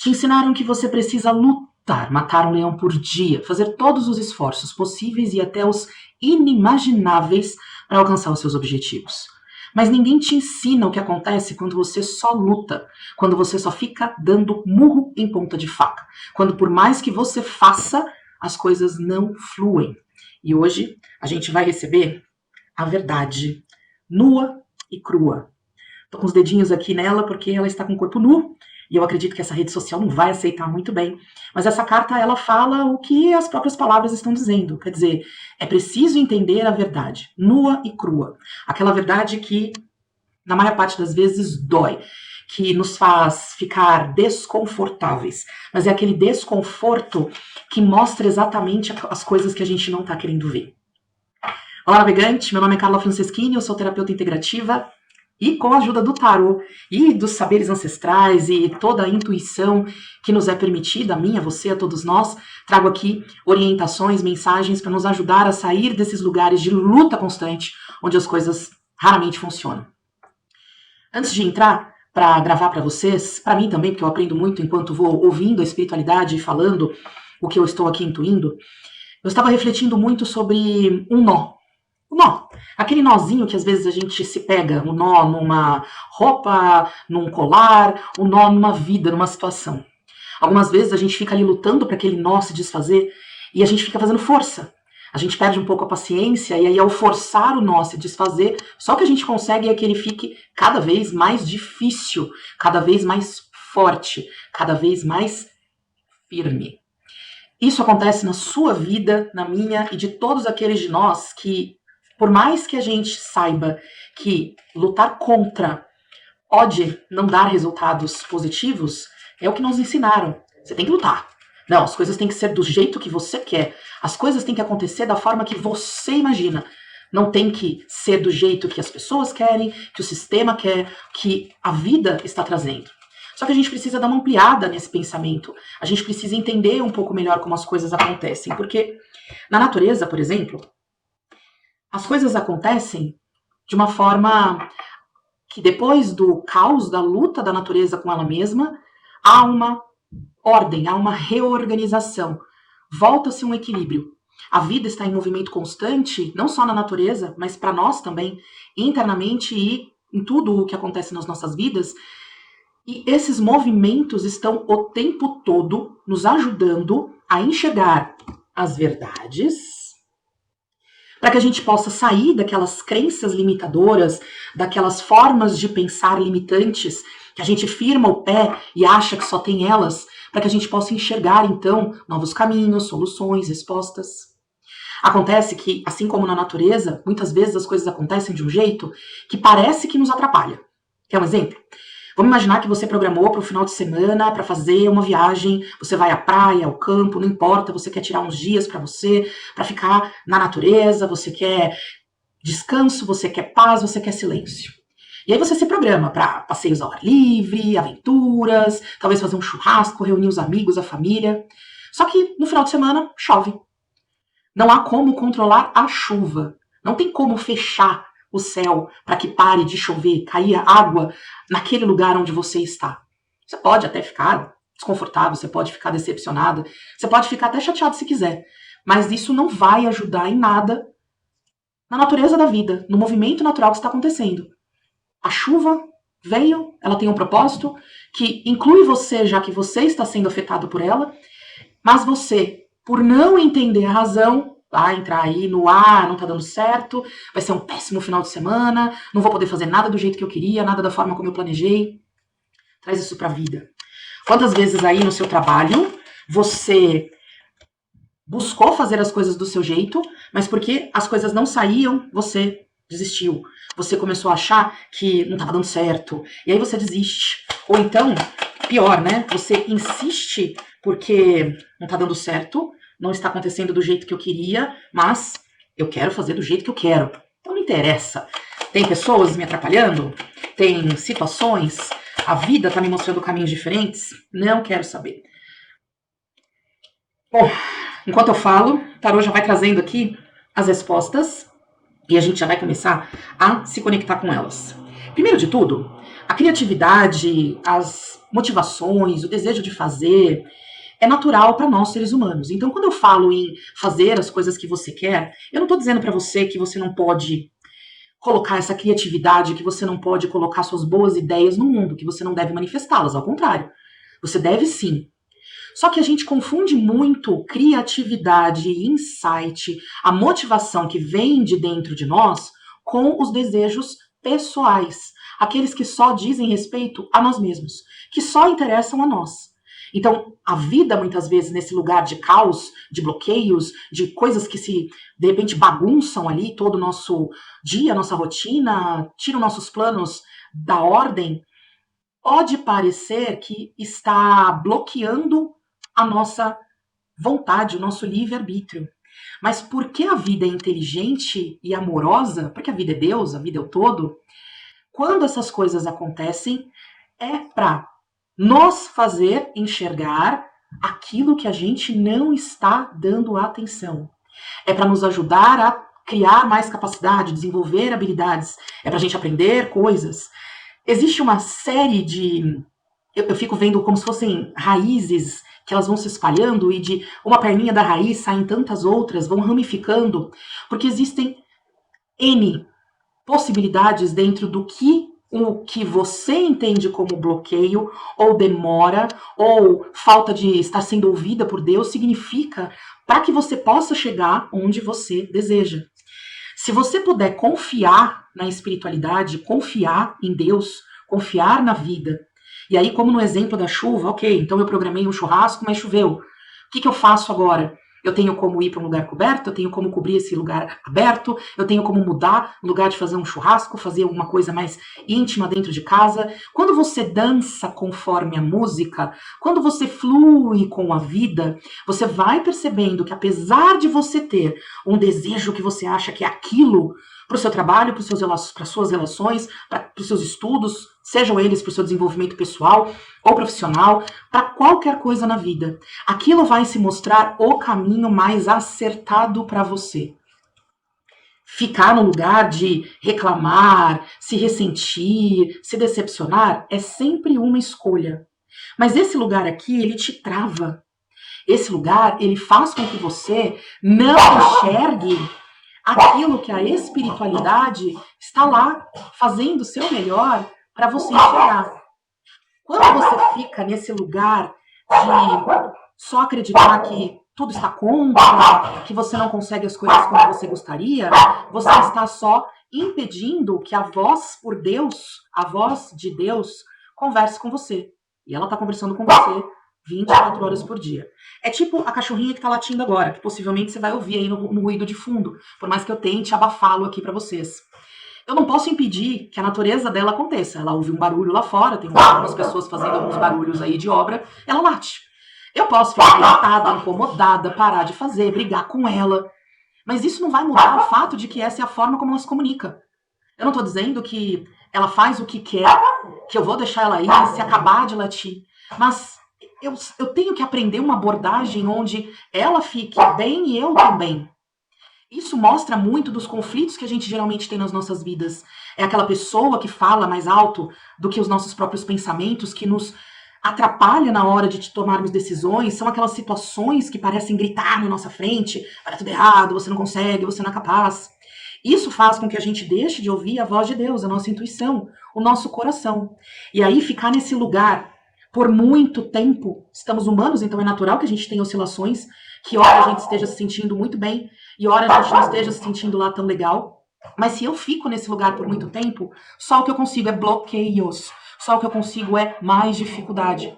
Te ensinaram que você precisa lutar, matar um leão por dia, fazer todos os esforços possíveis e até os inimagináveis para alcançar os seus objetivos. Mas ninguém te ensina o que acontece quando você só luta, quando você só fica dando murro em ponta de faca, quando por mais que você faça, as coisas não fluem. E hoje a gente vai receber a verdade nua e crua. Tô com os dedinhos aqui nela porque ela está com o corpo nu e eu acredito que essa rede social não vai aceitar muito bem. Mas essa carta, ela fala o que as próprias palavras estão dizendo. Quer dizer, é preciso entender a verdade, nua e crua. Aquela verdade que, na maior parte das vezes, dói, que nos faz ficar desconfortáveis. Mas é aquele desconforto que mostra exatamente as coisas que a gente não está querendo ver. Olá, navegante, meu nome é Carla Franceschini, eu sou terapeuta integrativa e com a ajuda do tarô e dos saberes ancestrais e toda a intuição que nos é permitida, a mim, a você, a todos nós, trago aqui orientações, mensagens para nos ajudar a sair desses lugares de luta constante, onde as coisas raramente funcionam. Antes de entrar para gravar para vocês, para mim também, porque eu aprendo muito enquanto vou ouvindo a espiritualidade e falando o que eu estou aqui intuindo, eu estava refletindo muito sobre um nó. O nó, aquele nozinho que às vezes a gente se pega, o nó numa roupa, num colar, o nó numa vida, numa situação. Algumas vezes a gente fica ali lutando para aquele nó se desfazer e a gente fica fazendo força. A gente perde um pouco a paciência e aí ao forçar o nó a se desfazer, só que a gente consegue é que ele fique cada vez mais difícil, cada vez mais forte, cada vez mais firme. Isso acontece na sua vida, na minha e de todos aqueles de nós que, por mais que a gente saiba que lutar contra pode não dar resultados positivos, é o que nos ensinaram. Você tem que lutar. Não, as coisas têm que ser do jeito que você quer. As coisas têm que acontecer da forma que você imagina. Não tem que ser do jeito que as pessoas querem, que o sistema quer, que a vida está trazendo. Só que a gente precisa dar uma ampliada nesse pensamento. A gente precisa entender um pouco melhor como as coisas acontecem. Porque na natureza, por exemplo, as coisas acontecem de uma forma que depois do caos, da luta da natureza com ela mesma, há uma ordem, há uma reorganização. Volta-se um equilíbrio. A vida está em movimento constante, não só na natureza, mas para nós também, internamente e em tudo o que acontece nas nossas vidas. E esses movimentos estão o tempo todo nos ajudando a enxergar as verdades, para que a gente possa sair daquelas crenças limitadoras, daquelas formas de pensar limitantes, que a gente firma o pé e acha que só tem elas, para que a gente possa enxergar, então, novos caminhos, soluções, respostas. Acontece que, assim como na natureza, muitas vezes as coisas acontecem de um jeito que parece que nos atrapalha. Quer um exemplo? Vamos imaginar que você programou para o final de semana para fazer uma viagem, você vai à praia, ao campo, não importa, você quer tirar uns dias para você, para ficar na natureza, você quer descanso, você quer paz, você quer silêncio. E aí você se programa para passeios ao ar livre, aventuras, talvez fazer um churrasco, reunir os amigos, a família. Só que no final de semana chove. Não há como controlar a chuva. Não tem como fechar o céu para que pare de chover, cair água naquele lugar onde você está. Você pode até ficar desconfortável, você pode ficar decepcionado, você pode ficar até chateado se quiser, mas isso não vai ajudar em nada na natureza da vida, no movimento natural que está acontecendo. A chuva veio, ela tem um propósito que inclui você, já que você está sendo afetado por ela, mas você, por não entender a razão, vai entrar aí no não tá dando certo, vai ser um péssimo final de semana, não vou poder fazer nada do jeito que eu queria, nada da forma como eu planejei. Traz isso pra vida. Quantas vezes aí no seu trabalho você buscou fazer as coisas do seu jeito, mas porque as coisas não saíam, você desistiu. Você começou a achar que não estava dando certo, e aí você desiste. Ou então, pior, né? Você insiste porque não tá dando certo, não está acontecendo do jeito que eu queria, mas eu quero fazer do jeito que eu quero. Então não interessa. Tem pessoas me atrapalhando? Tem situações? A vida está me mostrando caminhos diferentes? Não quero saber. Bom, enquanto eu falo, o tarô já vai trazendo aqui as respostas e a gente já vai começar a se conectar com elas. Primeiro de tudo, a criatividade, as motivações, o desejo de fazer é natural para nós seres humanos. Então, quando eu falo em fazer as coisas que você quer, eu não estou dizendo para você que você não pode colocar essa criatividade, que você não pode colocar suas boas ideias no mundo, que você não deve manifestá-las. Ao contrário, você deve sim. Só que a gente confunde muito criatividade, insight, a motivação que vem de dentro de nós com os desejos pessoais, aqueles que só dizem respeito a nós mesmos, que só interessam a nós. Então, a vida, muitas vezes, nesse lugar de caos, de bloqueios, de coisas que se, de repente, bagunçam ali todo o nosso dia, nossa rotina, tiram nossos planos da ordem, pode parecer que está bloqueando a nossa vontade, o nosso livre-arbítrio. Mas porque a vida é inteligente e amorosa, porque a vida é Deus, a vida é o todo, quando essas coisas acontecem, é para nos fazer enxergar aquilo que a gente não está dando atenção. É para nos ajudar a criar mais capacidade, desenvolver habilidades, é para a gente aprender coisas. Existe uma série de... Eu fico vendo como se fossem raízes que elas vão se espalhando e de uma perninha da raiz saem tantas outras, vão ramificando, porque existem N possibilidades dentro do que o que você entende como bloqueio, ou demora, ou falta de estar sendo ouvida por Deus, significa para que você possa chegar onde você deseja. Se você puder confiar na espiritualidade, confiar em Deus, confiar na vida, e aí, como no exemplo da chuva, ok, então eu programei um churrasco, mas choveu. O que eu faço agora? Eu tenho como ir para um lugar coberto, eu tenho como cobrir esse lugar aberto, eu tenho como mudar o lugar de fazer um churrasco, fazer uma coisa mais íntima dentro de casa. Quando você dança conforme a música, quando você flui com a vida, você vai percebendo que apesar de você ter um desejo que você acha que é aquilo, para o seu trabalho, para as suas relações, para os seus estudos, sejam eles para o seu desenvolvimento pessoal ou profissional, para qualquer coisa na vida. Aquilo vai se mostrar o caminho mais acertado para você. Ficar no lugar de reclamar, se ressentir, se decepcionar, é sempre uma escolha. Mas esse lugar aqui, ele te trava. Esse lugar, ele faz com que você não enxergue aquilo que a espiritualidade está lá fazendo o seu melhor para você enxergar. Quando você fica nesse lugar de só acreditar que tudo está contra, que você não consegue as coisas como você gostaria, você está só impedindo que a voz por Deus, a voz de Deus, converse com você. E ela está conversando com você 24 horas por dia. É tipo a cachorrinha que tá latindo agora, que possivelmente você vai ouvir aí no ruído de fundo, por mais que eu tente abafá-lo aqui para vocês. Eu não posso impedir que a natureza dela aconteça. Ela ouve um barulho lá fora, tem algumas pessoas fazendo alguns barulhos aí de obra, ela late. Eu posso ficar irritada, incomodada, parar de fazer, brigar com ela, mas isso não vai mudar o fato de que essa é a forma como ela se comunica. Eu não tô dizendo que ela faz o que quer, que eu vou deixar ela ir se acabar de latir, mas eu tenho que aprender uma abordagem onde ela fique bem e eu também. Isso mostra muito dos conflitos que a gente geralmente tem nas nossas vidas. É aquela pessoa que fala mais alto do que os nossos próprios pensamentos, que nos atrapalha na hora de tomarmos decisões. São aquelas situações que parecem gritar na nossa frente, vai tudo errado, você não consegue, você não é capaz. Isso faz com que a gente deixe de ouvir a voz de Deus, a nossa intuição, o nosso coração. E aí ficar nesse lugar por muito tempo, estamos humanos, então é natural que a gente tenha oscilações, que hora a gente esteja se sentindo muito bem e hora a gente não esteja se sentindo lá tão legal. Mas se eu fico nesse lugar por muito tempo, só o que eu consigo é bloqueios, só o que eu consigo é mais dificuldade.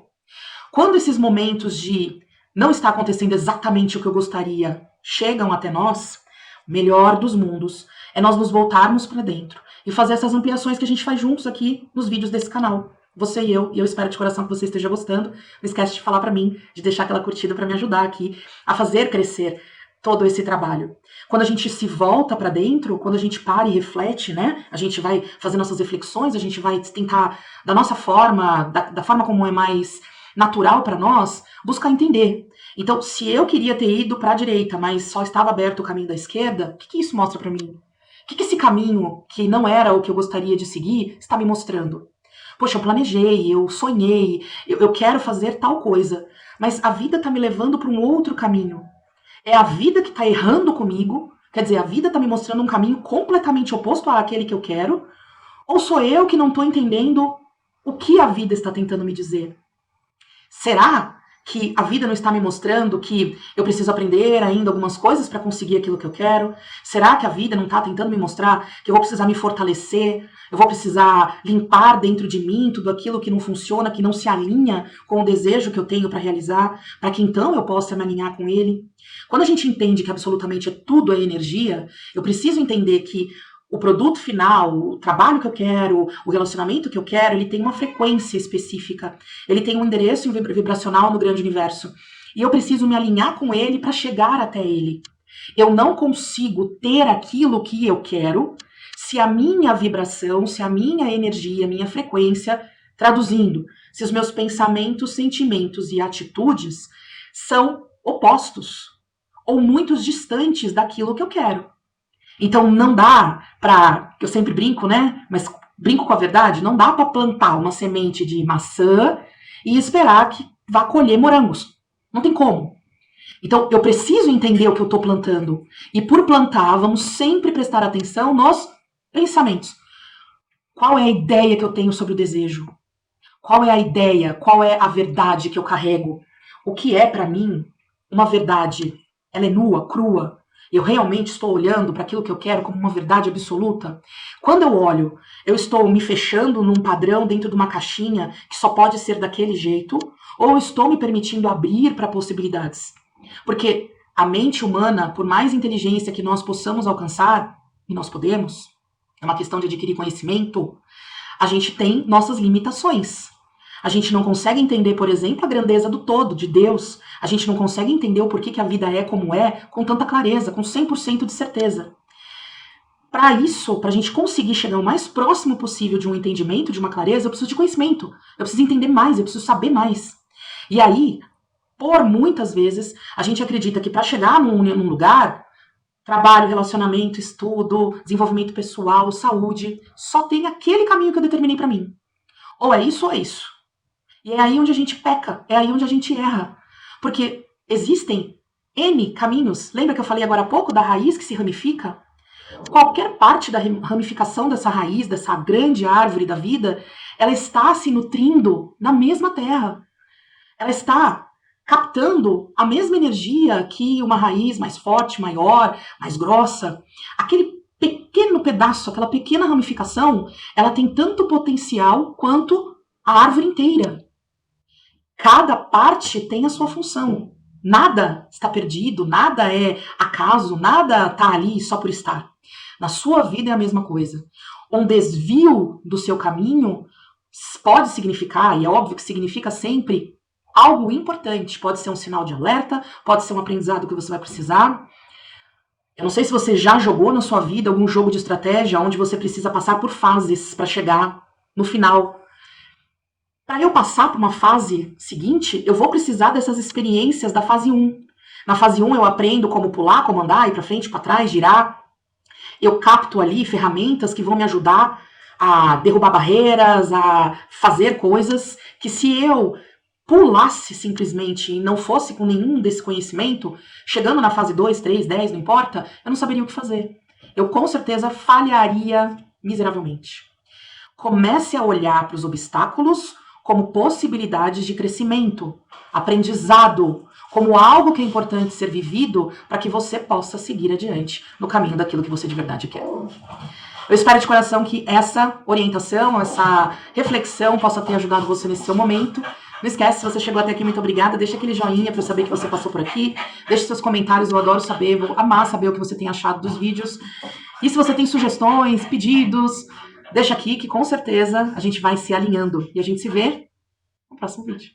Quando esses momentos de não está acontecendo exatamente o que eu gostaria chegam até nós, o melhor dos mundos é nós nos voltarmos para dentro e fazer essas ampliações que a gente faz juntos aqui nos vídeos desse canal. Você e eu espero de coração que você esteja gostando. Não esquece de falar para mim, de deixar aquela curtida para me ajudar aqui a fazer crescer todo esse trabalho. Quando a gente se volta para dentro, quando a gente para e reflete, né? A gente vai fazer nossas reflexões, a gente vai tentar, da nossa forma, da forma como é mais natural para nós, buscar entender. Então, se eu queria ter ido para a direita, mas só estava aberto o caminho da esquerda, o que isso mostra para mim? O que esse caminho, que não era o que eu gostaria de seguir, está me mostrando? Poxa, eu planejei, eu sonhei, eu quero fazer tal coisa, mas a vida está me levando para um outro caminho. É a vida que está errando comigo, quer dizer, a vida está me mostrando um caminho completamente oposto àquele que eu quero, ou sou eu que não estou entendendo o que a vida está tentando me dizer? Será que a vida não está me mostrando que eu preciso aprender ainda algumas coisas para conseguir aquilo que eu quero? Será que a vida não está tentando me mostrar que eu vou precisar me fortalecer? Eu vou precisar limpar dentro de mim tudo aquilo que não funciona, que não se alinha com o desejo que eu tenho para realizar, para que então eu possa me alinhar com ele? Quando a gente entende que absolutamente tudo é energia, eu preciso entender que o produto final, o trabalho que eu quero, o relacionamento que eu quero, ele tem uma frequência específica. Ele tem um endereço vibracional no grande universo. E eu preciso me alinhar com ele para chegar até ele. Eu não consigo ter aquilo que eu quero se a minha vibração, se a minha energia, a minha frequência, traduzindo, se os meus pensamentos, sentimentos e atitudes são opostos ou muito distantes daquilo que eu quero. Então não dá pra, eu sempre brinco, né? Mas brinco com a verdade, não dá para plantar uma semente de maçã e esperar que vá colher morangos. Não tem como. Então eu preciso entender o que eu estou plantando. E por plantar, vamos sempre prestar atenção nos pensamentos. Qual é a ideia que eu tenho sobre o desejo? Qual é a ideia? Qual é a verdade que eu carrego? O que é para mim uma verdade? Ela é nua, crua? Eu realmente estou olhando para aquilo que eu quero como uma verdade absoluta? Quando eu olho, eu estou me fechando num padrão dentro de uma caixinha que só pode ser daquele jeito? Ou eu estou me permitindo abrir para possibilidades? Porque a mente humana, por mais inteligência que nós possamos alcançar, e nós podemos, é uma questão de adquirir conhecimento, a gente tem nossas limitações. A gente não consegue entender, por exemplo, a grandeza do todo, de Deus. A gente não consegue entender o porquê que a vida é como é, com tanta clareza, com 100% de certeza. Para isso, para a gente conseguir chegar o mais próximo possível de um entendimento, de uma clareza, eu preciso de conhecimento. Eu preciso entender mais, eu preciso saber mais. E aí, por muitas vezes, a gente acredita que para chegar num lugar, trabalho, relacionamento, estudo, desenvolvimento pessoal, saúde, só tem aquele caminho que eu determinei para mim. Ou é isso ou é isso. E é aí onde a gente peca, é aí onde a gente erra. Porque existem N caminhos. Lembra que eu falei agora há pouco da raiz que se ramifica? Qualquer parte da ramificação dessa raiz, dessa grande árvore da vida, ela está se nutrindo na mesma terra. Ela está captando a mesma energia que uma raiz mais forte, maior, mais grossa. Aquele pequeno pedaço, aquela pequena ramificação, ela tem tanto potencial quanto a árvore inteira. Cada parte tem a sua função. Nada está perdido, nada é acaso, nada está ali só por estar. Na sua vida é a mesma coisa. Um desvio do seu caminho pode significar, e é óbvio que significa sempre, algo importante. Pode ser um sinal de alerta, pode ser um aprendizado que você vai precisar. Eu não sei se você já jogou na sua vida algum jogo de estratégia onde você precisa passar por fases para chegar no final. Para eu passar para uma fase seguinte, eu vou precisar dessas experiências da fase 1. Na fase 1 eu aprendo como pular, como andar, ir para frente, para trás, girar. Eu capto ali ferramentas que vão me ajudar a derrubar barreiras, a fazer coisas que se eu pulasse simplesmente e não fosse com nenhum desse conhecimento, chegando na fase 2, 3, 10, não importa, eu não saberia o que fazer. Eu com certeza falharia miseravelmente. Comece a olhar para os obstáculos como possibilidades de crescimento, aprendizado, como algo que é importante ser vivido para que você possa seguir adiante no caminho daquilo que você de verdade quer. Eu espero de coração que essa orientação, essa reflexão possa ter ajudado você nesse seu momento. Não esquece, se você chegou até aqui, muito obrigada. Deixa aquele joinha para eu saber que você passou por aqui. Deixe seus comentários, eu adoro saber, vou amar saber o que você tem achado dos vídeos. E se você tem sugestões, pedidos, deixa aqui que com certeza a gente vai se alinhando. E a gente se vê no próximo vídeo.